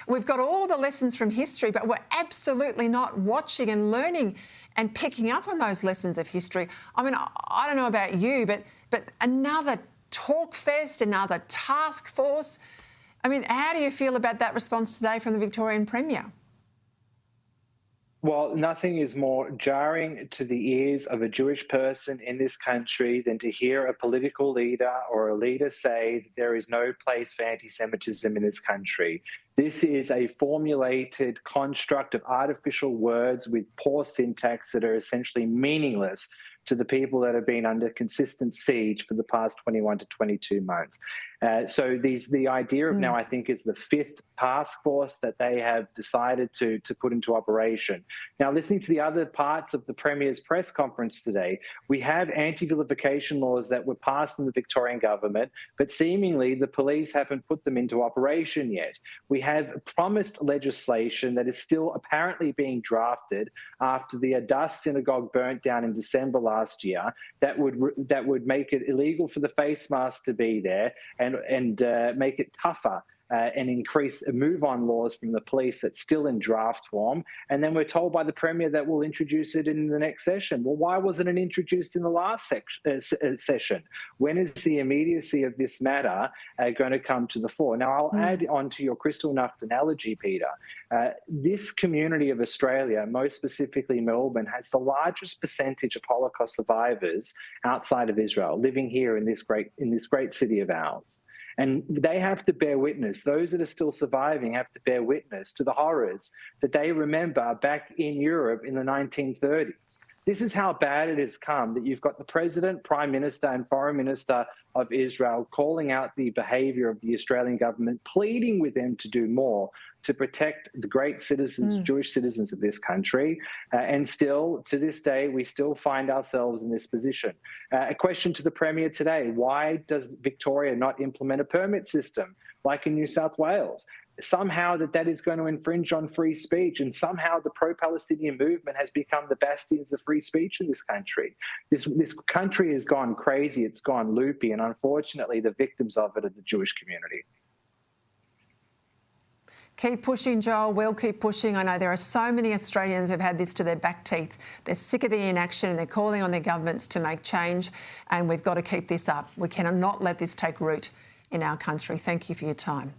We've got all the lessons from history, but we're absolutely not watching and learning and picking up on those lessons of history. I mean, I don't know about you, but another talk fest, another task force. I mean, how do you feel about that response today from the Victorian Premier? Well, nothing is more jarring to the ears of a Jewish person in this country than to hear a political leader or a leader say that there is no place for anti-Semitism in this country. This is a formulated construct of artificial words with poor syntax that are essentially meaningless to the people that have been under consistent siege for the past 21 to 22 months. So the idea of now, I think, is the fifth task force that they have decided to put into operation. Now, listening to the other parts of the Premier's press conference today, we have anti-vilification laws that were passed in the Victorian government, but seemingly the police haven't put them into operation yet. We have promised legislation that is still apparently being drafted after the Adass synagogue burnt down in December last year that would make it illegal for the face mask to be there and make it tougher and increase move-on laws from the police that's still in draft form. And then we're told by the Premier that we'll introduce it in the next session. Well, why wasn't it introduced in the last session? When is the immediacy of this matter going to come to the fore? Now, I'll add on to your crystal Nacht analogy, Peter. This community of Australia, most specifically Melbourne, has the largest percentage of Holocaust survivors outside of Israel living here in this great city of ours. And they have to bear witness, those that are still surviving have to bear witness to the horrors that they remember back in Europe in the 1930s. This is how bad it has come, that you've got the President, Prime Minister and Foreign Minister of Israel calling out the behaviour of the Australian government, pleading with them to do more to protect the great citizens, Jewish citizens of this country. And still, to this day, we still find ourselves in this position. A question to the Premier today: why does Victoria not implement a permit system like in New South Wales? Somehow that is going to infringe on free speech, and somehow the pro-Palestinian movement has become the bastions of free speech in this country. This country has gone crazy, it's gone loopy, and unfortunately the victims of it are the Jewish community. Keep pushing, Joel. We'll keep pushing. I know there are so many Australians who've had this to their back teeth. They're sick of the inaction and they're calling on their governments to make change, and we've got to keep this up. We cannot let this take root in our country. Thank you for your time.